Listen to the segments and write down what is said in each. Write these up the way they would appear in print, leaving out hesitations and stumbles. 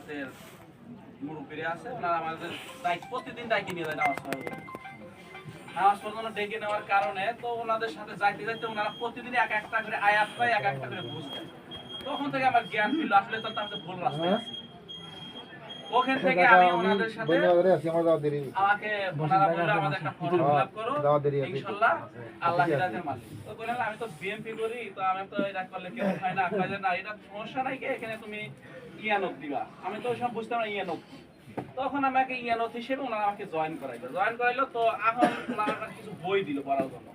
আমাদের মুরব্বীরা আছে, ওনারা আমাদের প্রতিদিন দায়িত্ব নিয়ে যায় নামাজ পড়ানো ডেকে নেওয়ার কারণে। তো ওনাদের সাথে যাইতে যাইতে ওনারা প্রতিদিন এক একটা করে আয়াত পায়, এক একটা করে বুঝতেন। তখন থেকে আমার জ্ঞান ফিরল আসলে তো আমি ভুল রাস্তায় আছি। ওখান থেকে আমি ওনাদের সাথে আমাকে ওনারা বললো আমাদের একটা ফর্ম ফিল আপ করো, ইনশাআল্লাহ আল্লাহ হিদায়াতের মালিক। তো বললাম আমি তো বিএমপি করি, তো আমি তো এটা করলে কেউ হয় না, কাজে না এটা সমস্যা নাই, এখানে তুমি ইয়ানত দিবা। আমি তো সব বুঝতাম না ইয়ানত। তখন আমাকে ইয়ানত হিসেবে ওনারা আমাকে জয়েন করাইলো। তো এখন ওনারা কিছু বই দিল পড়ার জন্য।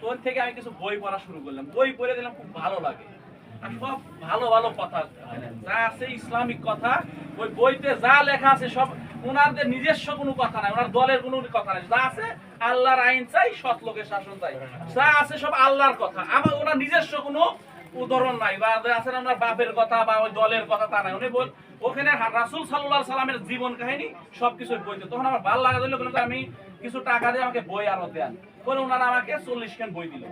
তো ওর থেকে আমি কিছু বই পড়া শুরু করলাম। বই পড়ে দিলাম, খুব ভালো লাগে। আর সব ভালো ভালো কথা যা আছে ইসলামিক কথা, ওই বইতে যা লেখা আছে সব ওনাদের নিজস্ব কোনো কথা নাই, ওনার দলের কোনো কথা নাই। যা আছে আল্লাহর আইন চাই, সৎ লোকের শাসন চাই, যা আছে সব আল্লাহর কথা। আমার ওনার নিজস্ব কোনো উদাহরণ নাই, বা আছে না ওনার বাপের কথা বা ওই দলের কথা তা নাই। উনি বল ওখানে রাসূল সাল্লাল্লাহু আলাইহি সাল্লামের জীবন কাহিনী সবকিছু বইতে। তখন আমার ভালো লাগা দিল, আমি কিছু টাকা দিয়ে আমাকে বই আরো দেন বলে ওনারা আমাকে 40 খান বই দিল।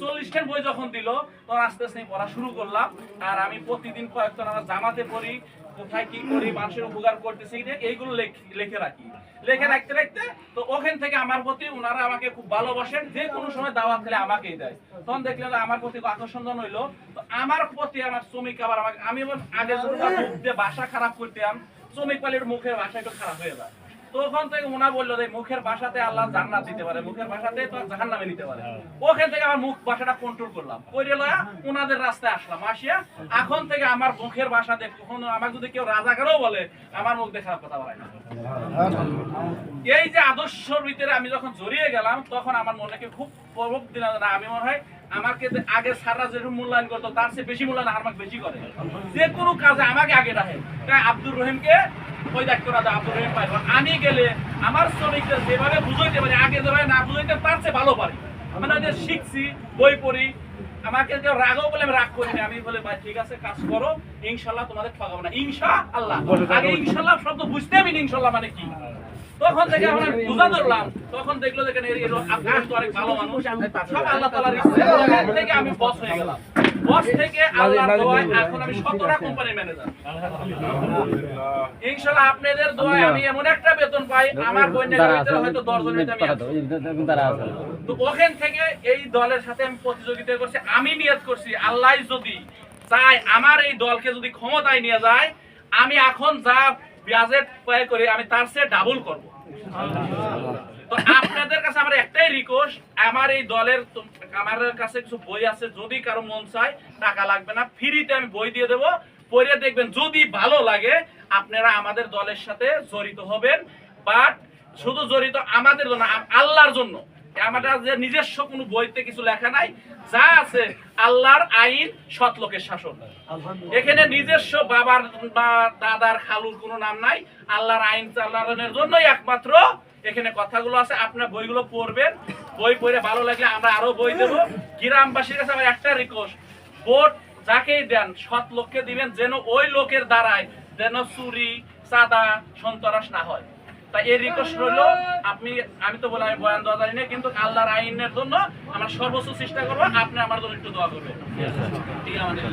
40 খান বই যখন দিল তখন আস্তে আস্তে পড়া শুরু করলাম। আর আমি প্রতিদিন কয়েকজন আমার জামাতে পড়ি, কোথায় কি করি, মানুষের উপকার করতেছি, এইগুলো লিখে রাখি। লিখে রাখতে রাখতে তো ওখান থেকে আমার প্রতি ওনারা আমাকে খুব ভালোবাসেন, যে কোনো সময় দাওয়াত খেলে আমাকেই দেয়। তখন দেখলাম আমার প্রতি আকর্ষণ হইলো। তো আমার প্রতি আমার শ্রমিক আবার আমাকে, আমি আগে মুখ দিয়ে ভাষা খারাপ করতাম, শ্রমিক পালের মুখের ভাষা একটু খারাপ হয়ে যায়। তখন থেকে ওনা বললো যে মুখের ভাষাতে আল্লাহ জান্নাত দিতে পারে, মুখের ভাষাতে তো জাহান্নামে নিতে পারে। ওখান থেকে আমার মুখ ভাষাটা কন্ট্রোল করলাম, করে লয়া ওনাদের রাস্তায় আসলাম। আসিয়া এখন থেকে আমার মুখের ভাষাতে কখনো আমার যদি কেউ রাজাকারও বলে আমার মুখ দিয়ে খারাপ কথা বলে না। এই যে আদর্শের ভিতরে আমি যখন জড়িয়ে গেলাম তখন আমার মনে খুব প্রভাব দিল না। আমি মনে হয় আমাকে আগে সারা যেরকম মূল্যায়ন করতো তার চেয়ে বেশি মূল্যায়ন আমাকে বেশি করে, যে কোনো কাজে আমাকে আগে রাখে। তাই আব্দুর রহিমকে ওই দায়িত্ব না আব্দুর রহিম পাই, আমি গেলে আমার শ্রমিকদের যেভাবে বুঝাইতে পারি আগে যেভাবে না বুঝাইতে তার চেয়ে ভালো পারি। মানে ওই যে শিখছি, বই পড়ি, আমাকে কেউ রাগও বলে আমি রাগ করিনি। আমি বলে ভাই ঠিক আছে কাজ করো, ইনশাল্লাহ তোমাদের ঠকাবো না, ইনশাআল্লাহ। আগে ইনশাল্লাহ শব্দ বুঝতে আমি ইনশাল্লাহ মানে কি। তখন থেকে আমরা বুঝা ধরলাম, তখন দেখলো দেখেন আপনার তো অনেক ভালো মানুষ, সব আল্লাহ তাআলার ইচ্ছা থেকে আমি বস হয়ে গেলাম। বস থেকে আল্লাহর দোয়ায় এখন আমি 17টা কোম্পানির ম্যানেজার। ইনশাআল্লাহ আপনাদের দোয়ায় আমি এমন একটা বেতন পাই, আমার বইনের ভিতরে হয়তো 10 জনের আমি আছে। তো ওখান থেকে এই দলের সাথে আমি প্রতিযোগিতা করছি। আমি নিয়ত করছি আল্লাহ যদি চাই আমার এই দলকে যদি ক্ষমতায় নিয়ে যায়, আমি এখন যা বাজেট ব্যয় করি আমি তার চেয়ে ডাবল করব। তো আপনাদের কাছে আমার একটাই রিকোয়েস্ট, আমার এই দলের আমার কাছে কিছু বই আছে, যদি কারো মন চায় টাকা লাগবে না, ফ্রিতে আমি বই দিয়ে দেবো, পড়ে দেখবেন, যদি ভালো লাগে আপনারা আমাদের দলের সাথে জড়িত হবেন। বাট শুধু জড়িত আমাদের জন্য, আল্লাহর জন্য। আমাদের যে নিজস্ব কোনো বইতে কিছু লেখা নাই, যা আছে আল্লাহর আইন, সৎ লোকের শাসন। এখানে নিজস্ব বাবার বা দাদার খালুর কোনো নাম নাই, আল্লাহর আইন চালানোর জন্যই একমাত্র এখানে কথাগুলো আছে। আপনার বইগুলো পড়বেন, বই পড়ে ভালো লাগলে আমরা আরো বই দেবো। গ্রামবাসীর কাছে আমার একটা রিকোয়েস্ট, ভোট যাকেই দেন সৎ লোককে দিবেন, যেন ওই লোকের দ্বারাই যেন চুরি চাঁদা সন্ত্রাস না হয়। তাই এই রিকোয়েস্ট রইলো। আমি তো বলে আমি বয়ান দেওয়া জানি না, কিন্তু আল্লাহর আইনের জন্য আমরা সর্বোচ্চ চেষ্টা করবো। আপনি আমার জন্য একটু দোয়া করবেন। ঠিক আছে।